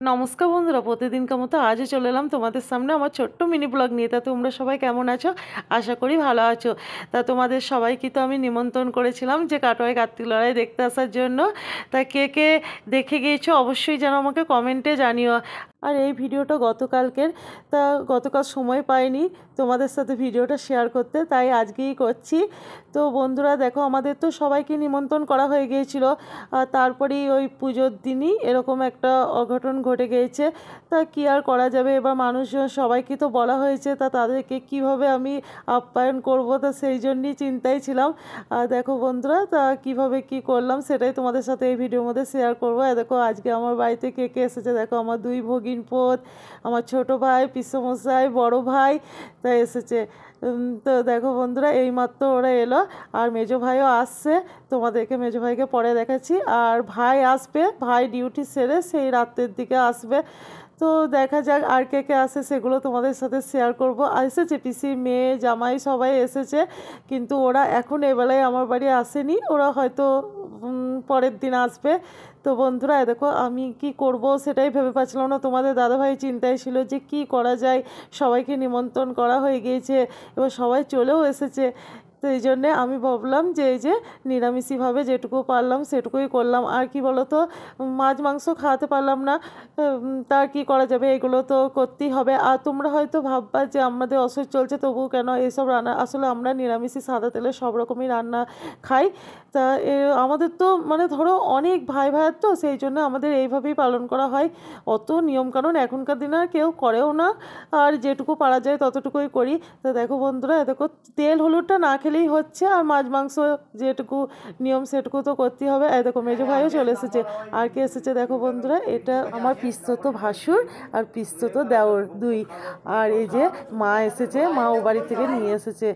নমস্কার বন্ধুরা, প্রতিদিনকার মতো আজও চলে এলাম তোমাদের সামনে আমার ছোট্ট মিনি ব্লগ নিয়ে। তা তোমরা সবাই কেমন আছো? আশা করি ভালো আছো। তা তোমাদের সবাইকে তো আমি নিমন্ত্রণ করেছিলাম যে কাটোয়ায় কার্তিক লড়াই দেখতে আসার জন্য। তা কে কে দেখে গিয়েছো অবশ্যই যেন আমাকে কমেন্টে জানিও। আর এই ভিডিওটা গতকালকের, তা গতকাল সময় পাইনি তোমাদের সাথে ভিডিওটা শেয়ার করতে, তাই আজকেই করছি। তো বন্ধুরা দেখো, আমাদের তো সবাইকে নিমন্ত্রণ করা হয়ে গিয়েছিল, আর তারপরেই ওই পুজোর দিনই এরকম একটা অঘটন ঘটে গিয়েছে। তা কী আর করা যাবে, এবার মানুষজন সবাইকে তো বলা হয়েছে, তা তাদেরকে কিভাবে আমি আপ্যায়ন করব, তা সেই জন্যই চিন্তায় ছিলাম। আর দেখো বন্ধুরা, তা কীভাবে কি করলাম সেটাই তোমাদের সাথে এই ভিডিওর মধ্যে শেয়ার করবো। দেখো আজকে আমার বাড়িতে কে কে এসেছে, দেখো আমার দুই ভগিনপোত, আমার ছোট ভাই, পিসমশাই, বড় ভাই তা এসেছে। তো দেখো বন্ধুরা, এইমাত্র ওরা এলো, আর মেজো ভাইও আসছে। তোমাদেরকে মেজো ভাইকে পরে দেখাচ্ছি। আর ভাই আসবে, ভাই ডিউটি সেরে সেই রাতের দিকে আসবে। তো দেখা যাক আর কে কে আসে, সেগুলো তোমাদের সাথে শেয়ার করবো। এসেছে পিসি, মেয়ে, জামাই সবাই এসেছে, কিন্তু ওরা এখন এবেলায় আমার বাড়ি আসেনি, ওরা হয়তো পরের দিন আসবে। তো বন্ধুরা দেখো, আমি কি করব সেটাই ভেবে পাচ্ছিলাম না। তোমাদের দাদাভাই চিন্তায় ছিল যে কি করা যায়, সবাইকে নিমন্ত্রণ করা হয়ে গিয়েছে, এবার সবাই চলেও এসেছে। তো এই জন্যে আমি ভাবলাম যে এই যে নিরামিষিভাবে যেটুকু পারলাম সেটুকুই করলাম। আর কি বলো তো, মাছ মাংস খাওয়াতে পারলাম না, তার কি করা যাবে, এগুলো তো করতেই হবে। আর তোমরা হয়তো ভাববা যে আমাদের অসহ্য চলছে তবুও কেন এসব রান্না, আসলে আমরা নিরামিষই সাদা তেলে সব রকমই রান্না খাই। তা আমাদের তো মানে ধরো অনেক ভাই ভাইয়ের, তো সেই জন্য আমাদের এইভাবেই পালন করা হয়। অত নিয়মকানুন এখনকার দিনে আর কেউ করেও না, আর যেটুকু পারা যায় ততটুকুই করি। তা দেখো বন্ধুরা, দেখো তেল হলুদটা না খেলেই হচ্ছে, আর মাছ মাংস যেটুকু নিয়ম সেটুকু তো করতেই হবে। এই দেখো মেজো ভাইও চলে এসেছে। আর কে এসেছে দেখো বন্ধুরা, এটা আমার পিস্তত ভাসুর আর পিস্তত দেওর দুই। আর এই যে মা এসেছে, মা ও বাড়ি থেকে নিয়ে এসেছে।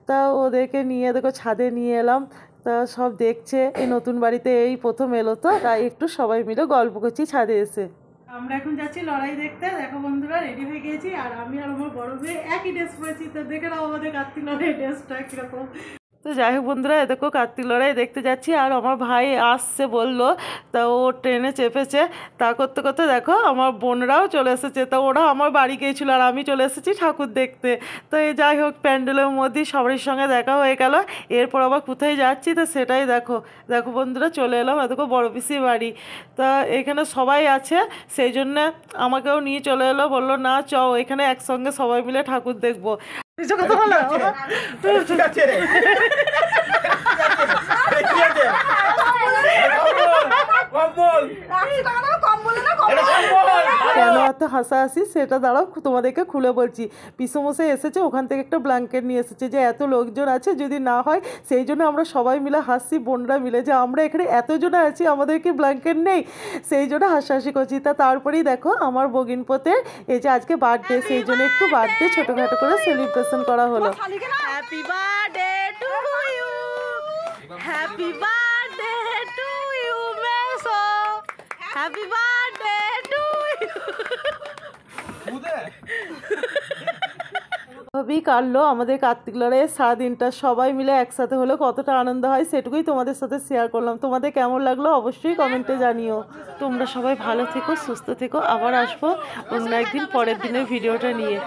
তা ওদেরকে নিয়ে দেখো ছাদে নিয়ে এলাম। তা সব দেখছে, এই নতুন বাড়িতে এই প্রথম এলো, তো তাই একটু সবাই মিলে গল্প করছি ছাদে এসে। আমরা এখন যাচ্ছি লড়াই দেখতে। দেখো বন্ধুরা, রেডি হয়ে গিয়েছি, আর আমি আর আমার বড় মেয়ে একই ড্রেস পরেছি। তো দেখে নাও আমাদের কার্তিক লড়াই ড্রেসটা কিরকম। তো যাই হোক বন্ধুরা, দেখো কার্তিক লড়াই দেখতে যাচ্ছি। আর আমার ভাই আসছে বললো, তা ও ট্রেনে চেপেছে। তা করতে করতে দেখো আমার বোনরাও চলে এসেছে। তা ওরা আমার বাড়ি গিয়েছিলো, আর আমি চলে এসেছি ঠাকুর দেখতে। তো এই যাই হোক, প্যান্ডেলের মধ্যেই সবার সঙ্গে দেখা হয়ে গেল। এরপর আবার কোথায় যাচ্ছি তো সেটাই দেখো। দেখো বন্ধুরা, চলে এলাম দেখো বড় পিসির বাড়ি। তা এখানে সবাই আছে, সেই জন্য আমাকেও নিয়ে চলে এলো, বললো না চ এখানে একসঙ্গে সবাই মিলে ঠাকুর দেখবো। কথা বলো কেন এত হাসাহাসি সেটা দাঁড়াও তোমাদেরকে খুলে বলছি। পিসমশাই এসেছে, ওখান থেকে একটা ব্ল্যাঙ্কেট নিয়ে এসেছে, যে এত লোকজন আছে যদি না হয়, সেই জন্য আমরা সবাই মিলে হাসছি, বোনরা মিলে, যে আমরা এখানে এতজন আছি আমাদেরকে ব্ল্যাঙ্কেট নেই, সেই জন্য হাসাহাসি করছি। তা তারপরেই দেখো আমার ভগিনপোতের এই যে আজকে বার্থডে, সেই জন্য একটু বার্থডে ছোটোখাটো করে সেলিব্রেশন করা হলো। Happy birthday to you, happy birthday to you মেসো, হ্যাপি বার্থডে টু ইউ। ভাবেই কাটলো আমাদের কার্তিক লড়াইয়ের সারাদিনটা, সবাই মিলে একসাথে হলে কতটা আনন্দ হয় সেটুকুই তোমাদের সাথে শেয়ার করলাম। তোমাদের কেমন লাগলো অবশ্যই কমেন্টে জানিও। তোমরা সবাই ভালো থেকো, সুস্থ থেকো, আবার আসবো অন্য একদিন পরের দিনের ভিডিওটা নিয়ে।